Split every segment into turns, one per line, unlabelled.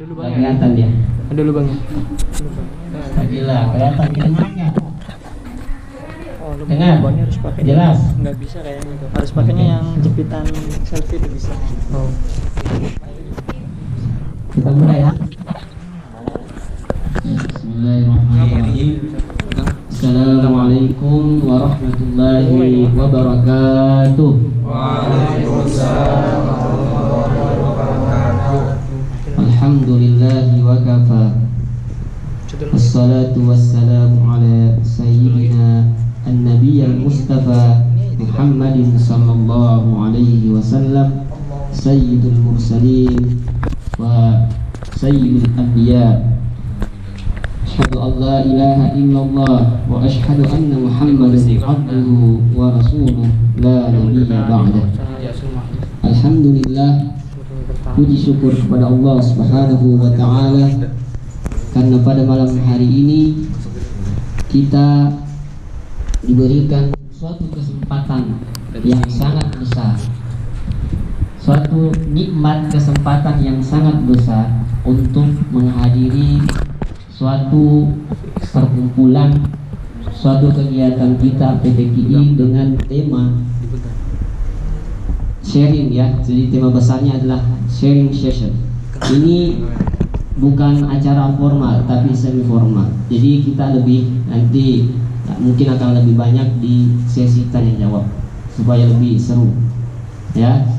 Nggak kelihatan ya?
Ada lubangnya.
Gila, kelihatan kedengarannya.
Oh,
Dengar?
lubangnya harus pakai.
Jelas?
Nggak bisa kayaknya itu. Harus pakainya yang jepitan selfie itu bisa. Oh.
Kita mulai ya. Bismillahirrahmanirrahim. Assalamualaikum warahmatullahi wabarakatuh.
Waalaikumsalam warahmatullahi wabarakatuh.
Alhamdulillahi wa kafa. Wassalatu wassalamu ala sayyidina an-nabiy al-mustafa Muhammadin sallallahu alaihi wasallam, sayyidul mursalin wa sayyidul anbiya. Asyhadu an la ilaha illallah wa asyhadu anna Muhammadan abduhu wa rasuluh la nabiyya ba'dah. Alhamdulillah, puji syukur kepada Allah Subhanahu wa taala karena pada malam hari ini kita diberikan suatu kesempatan yang sangat besar, suatu nikmat kesempatan yang sangat besar untuk menghadiri suatu perkumpulan, suatu kegiatan kita PTKI dengan tema sharing ya. Jadi tema besarnya adalah sharing session. Ini bukan acara formal tapi semi formal. Jadi kita lebih nanti mungkin akan lebih banyak di sesi tanya jawab supaya lebih seru ya.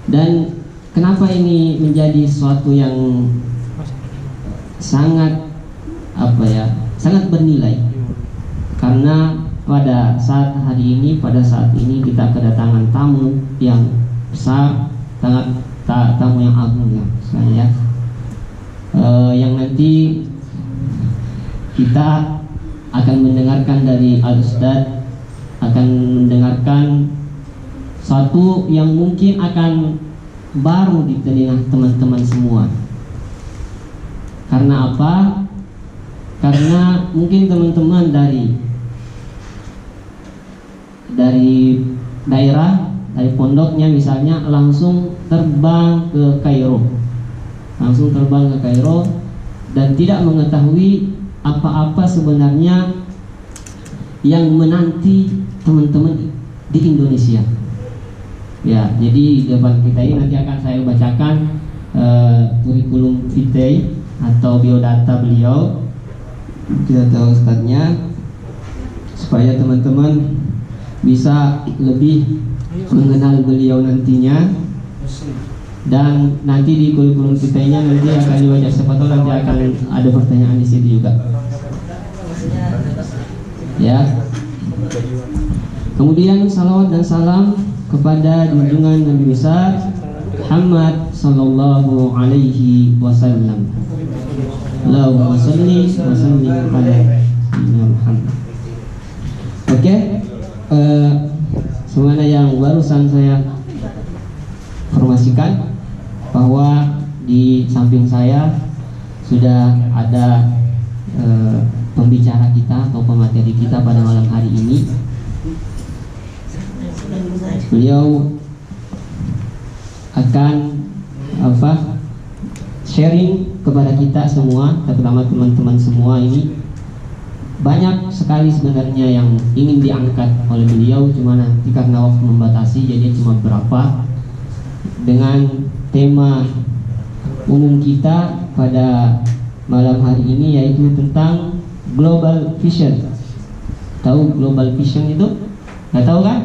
Dan kenapa ini menjadi sesuatu yang sangat sangat bernilai, karena pada saat ini kita kedatangan tamu yang besar, tamu yang agung ya saya, yang nanti kita akan mendengarkan dari Al-Ustadz, akan mendengarkan satu yang mungkin akan baru di telinga teman-teman semua. Karena apa? Karena mungkin teman-teman dari daerah, dari pondoknya misalnya langsung terbang ke Kairo, dan tidak mengetahui apa-apa sebenarnya yang menanti teman-teman di Indonesia. Ya, jadi di depan kita ini nanti akan saya bacakan kurikulum vitae atau biodata beliau, biodata ustadznya, supaya teman-teman bisa lebih mengenal beliau nantinya. Dan nanti di kurikulum vitae-nya nanti akan dibaca, siapa tahu nanti akan ada pertanyaan di situ juga. Ya. Kemudian salawat dan salam kepada junjungan Nabi besar Muhammad sallallahu alaihi wasallam. Allahumma sholli wa sallim ala sayyidina Muhammad. Oke, semuanya yang barusan saya informasikan bahwa di samping saya sudah ada pembicara kita atau pemateri kita pada malam hari ini. Beliau akan sharing kepada kita semua, terutama teman-teman semua ini. Banyak sekali sebenarnya yang ingin diangkat oleh beliau, cuma nanti karena waktu membatasi jadi cuma berapa. Dengan tema umum kita pada malam hari ini yaitu tentang global vision. Tahu global vision itu? Nggak tahu kan?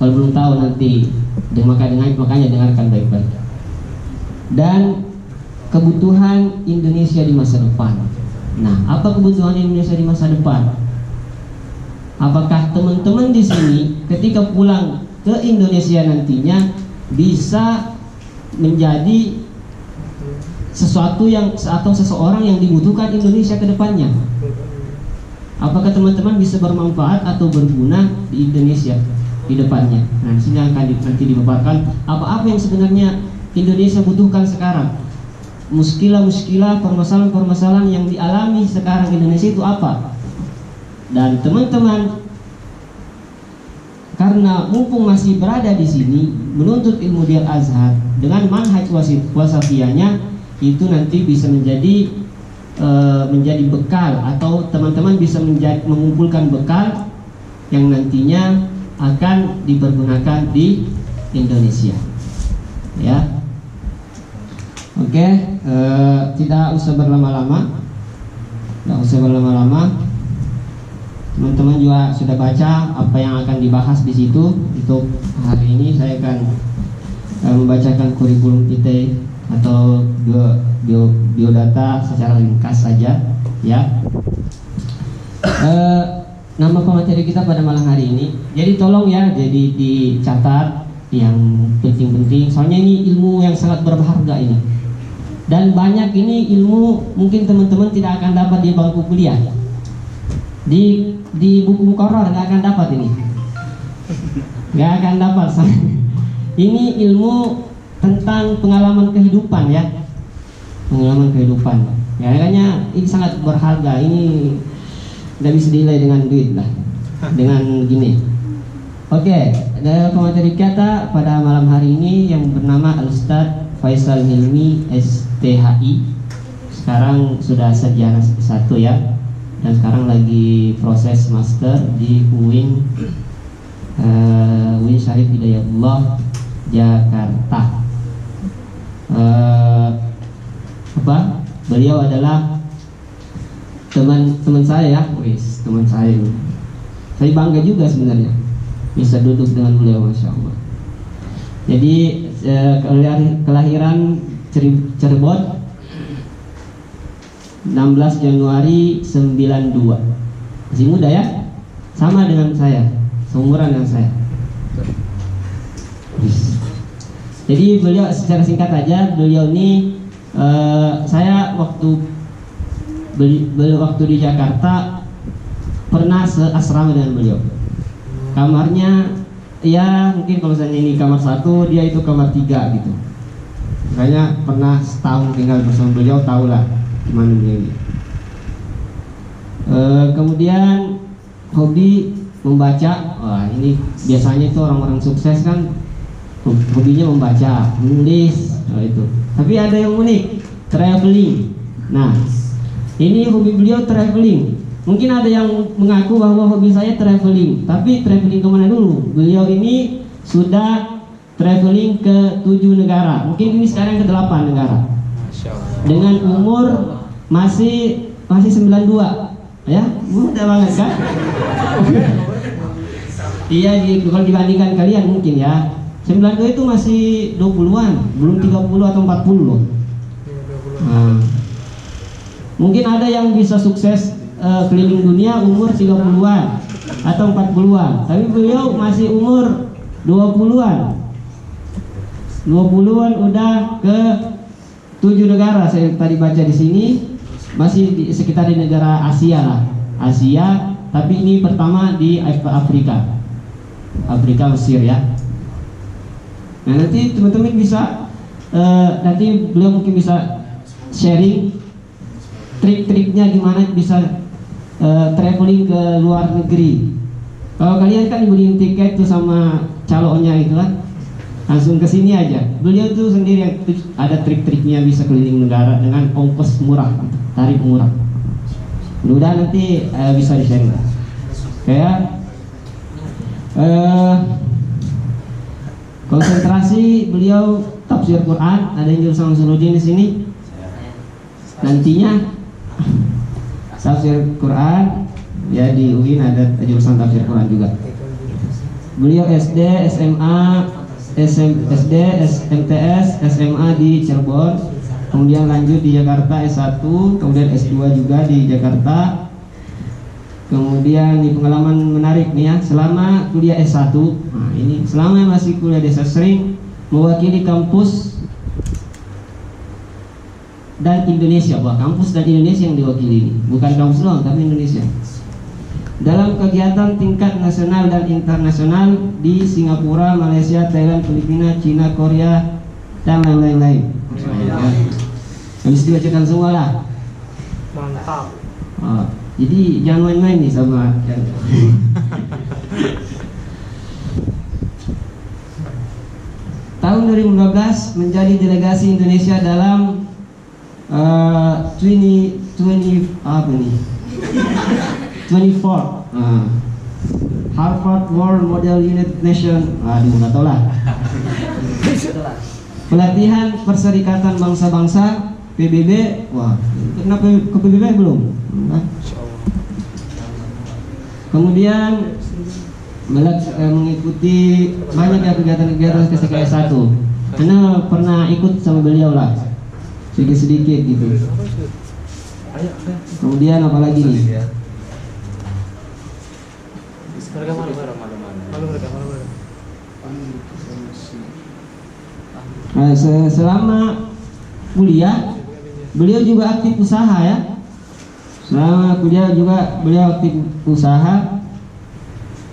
Kalau belum tahu nanti makanya dengarkan baik-baik. Dan kebutuhan Indonesia di masa depan. Nah, apa kebutuhan Indonesia di masa depan? Apakah teman-teman di sini ketika pulang ke Indonesia nantinya bisa menjadi sesuatu yang atau seseorang yang dibutuhkan Indonesia ke depannya? Apakah teman-teman bisa bermanfaat atau berguna di Indonesia di depannya? Nah, di sini akan nanti dipaparkan apa-apa yang sebenarnya Indonesia butuhkan sekarang. Muskilah-muskilah, permasalahan-permasalahan yang dialami sekarang Indonesia itu apa? Dan teman-teman, karena mumpung masih berada di sini menuntut ilmu di Al-Azhar dengan manhaj wasatiyahnya, itu nanti bisa menjadi bekal, atau teman-teman bisa mengumpulkan bekal yang nantinya akan dipergunakan di Indonesia. Ya, oke, tidak usah berlama-lama, Teman-teman juga sudah baca apa yang akan dibahas di situ. Untuk hari ini saya akan membacakan kurikulum kita atau biodata secara ringkas saja, ya. Nama pemateri kita pada malam hari ini. Jadi tolong ya, jadi dicatat yang penting-penting. Soalnya ini ilmu yang sangat berharga ini. Dan banyak ini ilmu mungkin teman-teman tidak akan dapat di bangku kuliah. Di buku muqarrar nggak akan dapat ini. Nggak akan dapat. Ini ilmu tentang pengalaman kehidupan, ya. Pengalaman kehidupan. Ya, makanya ini sangat berharga. Ini tidak bisa dinilai dengan duit lah, dengan gini. Oke, pemateri kita pada malam hari ini yang bernama Al-Ustadz Faisal Hilmi STHI. Sekarang sudah sarjana 1 ya, dan sekarang lagi proses master di UIN Syarif Hidayatullah Jakarta. Beliau adalah teman saya, ya. Teman saya. Saya bangga juga sebenarnya bisa duduk dengan beliau, masya Allah. Jadi kelahiran Cirebon 16 Januari 92. Masih muda ya, sama dengan saya, seumuran dengan saya. Jadi beliau secara singkat aja, beliau ini saya waktu di Jakarta pernah seasrama dengan beliau. Kamarnya ya mungkin kalau misalnya ini kamar 1, dia itu kamar 3 gitu. Makanya pernah setahun tinggal bersama beliau, tahulah gimana beliau ini. Kemudian hobi membaca. Wah, ini biasanya itu orang-orang sukses kan hobinya membaca, menulis, itu. Tapi ada yang unik, traveling. Nah, ini hobi beliau traveling. Mungkin ada yang mengaku bahwa hobi saya traveling, tapi traveling kemana dulu? Beliau ini sudah traveling ke 7 negara. Mungkin ini sekarang ke 8 negara. Dengan umur masih 92, ya, muda banget kan? Iya, kalau dibandingkan kalian mungkin ya. 92 itu masih 20-an, belum 30 atau 40 loh. Nah, mungkin ada yang bisa sukses keliling dunia umur 30-an atau 40-an, tapi beliau masih umur 20-an. 20-an udah ke 7 negara. Saya tadi baca di sini masih di sekitar di negara Asia lah. Asia, tapi ini pertama di Afrika, Mesir ya. Nah, nanti teman-teman bisa nanti beliau mungkin bisa sharing trik-triknya gimana bisa traveling ke luar negeri. Kalau kalian kan beli tiket tuh sama calonnya itu kan, langsung ke sini aja. Beliau tuh sendiri yang ada trik-triknya bisa keliling negara dengan ongkos murah, tarif murah. Mudah nanti bisa di-share. Kayak konsentrasi beliau tafsir Quran, ada yang jurusan Usuluddin di sini. Nantinya tafsir Quran ya, di UIN ada jurusan tafsir Quran juga. Beliau SD, SMA, SD, MTS, SMA di Cirebon, kemudian lanjut di Jakarta S1, kemudian S2 juga di Jakarta. Kemudian di pengalaman menarik nih ya, selama kuliah S1, nah ini selama masih kuliah di S1 sering mewakili kampus dan Indonesia. Wah, kampus dan Indonesia yang diwakili ini, bukan kampus doang tapi Indonesia. Dalam kegiatan tingkat nasional dan internasional di Singapura, Malaysia, Thailand, Filipina, Cina, Korea, dan lain-lain. Habis dibacakan semua lah.
Mantap.
Jadi jangan main-main nih sama Tahun 2015 menjadi delegasi Indonesia dalam 20 apa nih? 24. Harvard World Model United Nation. Aduh, nggak tahu lah. Pelatihan Perserikatan Bangsa-Bangsa PBB. Wah, kenapa ke PBB belum? Nah. Kemudian mengikuti banyak ya kegiatan-kegiatan ketika S1. Karena pernah ikut sama beliau lah, sedikit-sedikit gitu. Kemudian apa lagi nih? Nah, selama kuliah beliau juga aktif usaha ya. Selama kuliah juga beliau aktif usaha.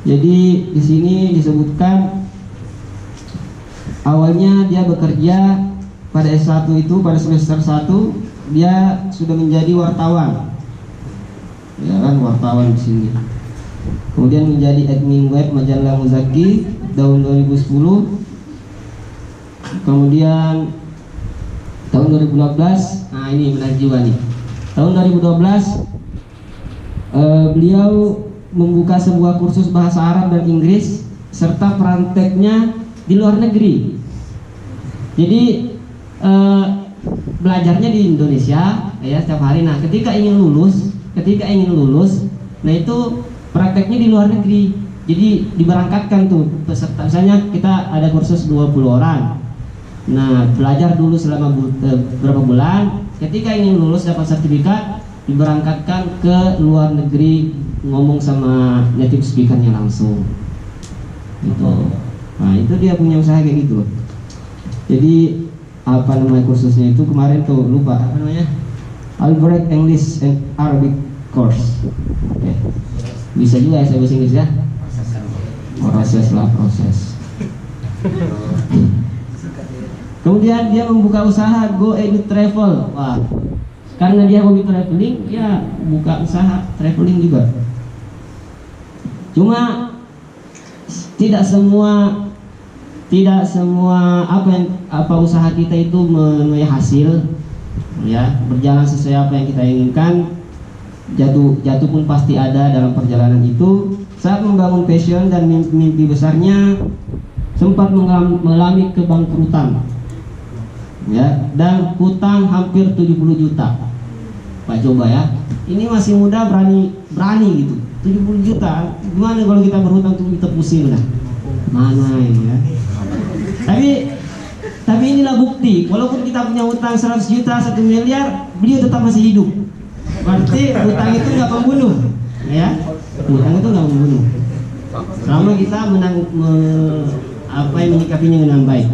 Jadi di sini disebutkan awalnya dia bekerja pada S1 itu, pada semester 1 dia sudah menjadi wartawan. Ya kan, wartawan di sini. Kemudian menjadi admin web majalah Muzaki tahun 2010. Kemudian tahun 2012, nah ini menarik juga nih. Tahun 2012 beliau membuka sebuah kursus bahasa Arab dan Inggris serta prakteknya di luar negeri. Jadi belajarnya di Indonesia ya setiap hari. Nah, ketika ingin lulus, nah itu prakteknya di luar negeri. Jadi diberangkatkan tuh peserta. Misalnya kita ada kursus 20 orang. Nah, belajar dulu selama berapa bulan. Ketika ingin lulus dapat sertifikat, diberangkatkan ke luar negeri, ngomong sama native speakernya langsung. Gitu. Nah, itu dia punya usaha kayak gitu. Jadi apa namanya kursusnya itu kemarin tuh lupa apa namanya? Albrecht English and Arabic Course. Oke. Bisa juga ya saya bahasa Inggris ya? Proses lah, proses. Kemudian dia membuka usaha Go Edu Travel. Wah, karena dia hobi traveling, dia buka usaha traveling juga. Cuma tidak semua apa usaha kita itu menuai hasil, ya berjalan sesuai apa yang kita inginkan. Jatuh pun pasti ada dalam perjalanan itu. Saat membangun passion dan mimpi besarnya, sempat mengalami kebangkrutan, ya, dan hutang hampir 70 juta. Pak coba ya, ini masih muda berani gitu, 70 juta. Gimana kalau kita berhutang tuh kita pusing lah. Mana ini ya? Tapi inilah bukti, walaupun kita punya hutang 100 juta, 1 miliar, beliau tetap masih hidup. Berarti hutang itu nggak membunuh, ya. Hutang itu nggak membunuh. Selama kita menyikapinya dengan baik,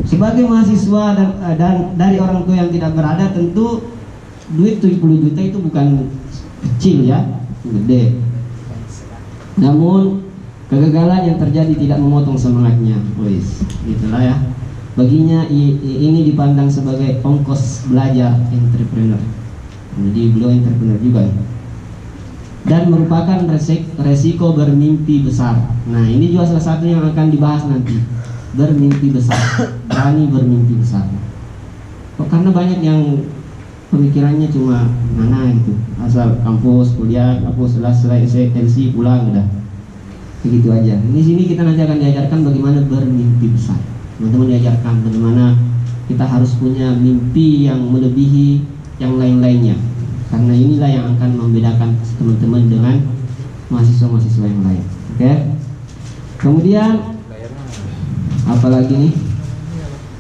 Sebagai mahasiswa dan dari orang tua yang tidak berada, tentu duit 70 juta itu bukan kecil ya, gede. Namun kegagalan yang terjadi tidak memotong semangatnya, gitulah ya. Baginya ini dipandang sebagai ongkos belajar entrepreneur. Jadi beliau entrepreneur juga ya. Dan merupakan resiko bermimpi besar. Nah, ini juga salah satu yang akan dibahas nanti. Bermimpi besar, berani bermimpi besar. Karena banyak yang pemikirannya cuma mana gitu, asal kampus, kuliah, selesai LC pulang udah. Begitu aja. Di sini kita nanti akan diajarkan bagaimana bermimpi besar. Teman-teman diajarkan bagaimana kita harus punya mimpi yang melebihi yang lain-lainnya. Karena inilah yang akan membedakan teman-teman dengan mahasiswa-mahasiswa yang lain. Oke. Kemudian apalagi nih?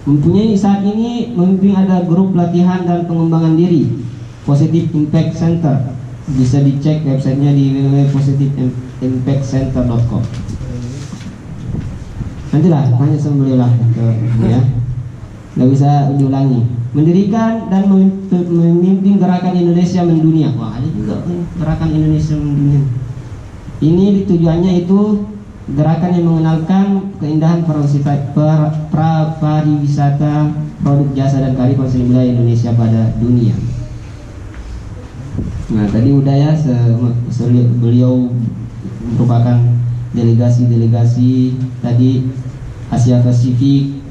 Mempunyai saat ini memimpin ada grup pelatihan dan pengembangan diri Positive Impact Center. Bisa dicek websitenya di www.positiveimpactcenter.com. Nantilah tanya sama beliau lah ya. Nggak bisa diulangi. Mendirikan dan memimpin gerakan Indonesia mendunia. Wah, ada juga gerakan Indonesia mendunia. Ini tujuannya itu gerakan yang mengenalkan keindahan pariwisata, produk jasa dan kearifan seni budaya Indonesia pada dunia. Nah, tadi udah ya, beliau merupakan delegasi tadi Asia Pasifik,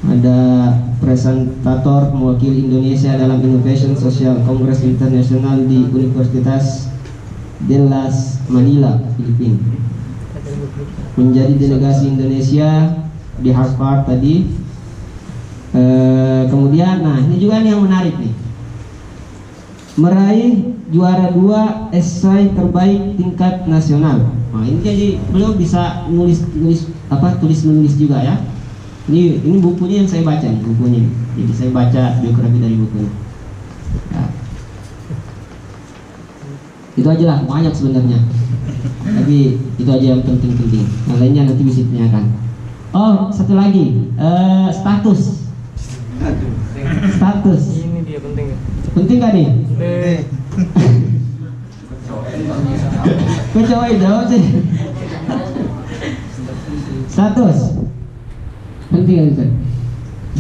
ada presentator mewakili Indonesia dalam Innovation Social Congress International di Universitas de las Manila, Filipina. Menjadi delegasi Indonesia di Harvard tadi. Kemudian, nah ini juga nih yang menarik nih, meraih juara 2 esai terbaik tingkat nasional. Nah ini jadi beliau bisa tulis menulis juga ya. Ini bukunya yang saya baca nih, bukunya. Jadi saya baca biografi dari bukunya. Ya. Itu aja lah, banyak sebenarnya. Tapi itu aja yang penting-penting. Yang lainnya nanti bisa ditanyakan. Oh, satu lagi, status.
Ini dia penting.
Penting gak nih? Coba jawab sih. Status. Penting kan Ustaz?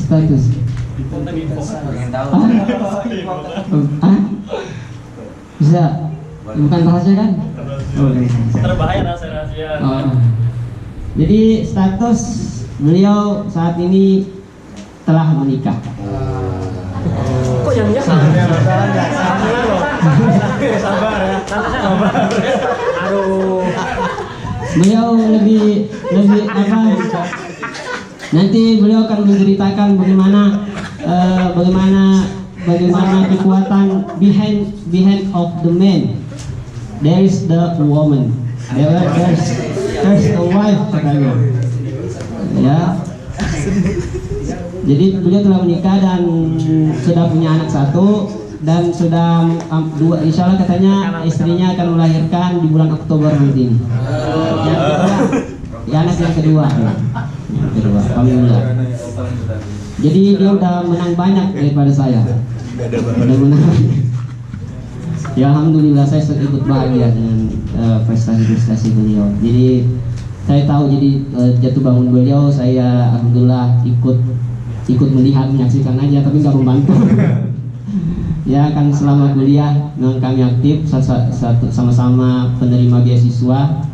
Status.
Pengen tahu.
Ah? Bisa. Bukan rahasia kan? Oh,
Terbahaya rahasia.
oh. Jadi status beliau saat ini telah menikah.
Kok yang sabar ya. Sabar. Aduh.
Beliau lebih apa? Nanti beliau akan menceritakan bagaimana kekuatan behind of the man. There is the woman. There's the wife katanya. Ya. Jadi beliau telah menikah dan sudah punya anak satu dan sudah dua. Insya Allah katanya istrinya akan melahirkan di bulan Oktober nanti. Anak yang kedua. Alhamdulillah. Jadi dia udah menang banyak daripada saya. Udah menang. Ya alhamdulillah saya ikut bahagia dengan prestasi-prestasi beliau. Jadi saya tahu jadi jatuh bangun beliau saya alhamdulillah ikut melihat menyaksikan aja tapi nggak membantu. Ya kan selama kuliah memang kami aktif sama-sama penerima beasiswa.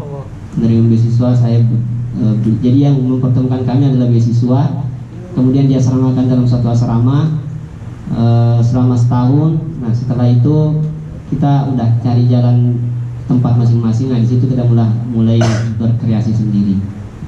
Saya jadi yang mempertemukan kami adalah beasiswa. Kemudian dia seramakan dalam satu asrama selama setahun. Nah setelah itu kita udah cari jalan tempat masing-masing. Nah di situ kita mulai berkreasi sendiri.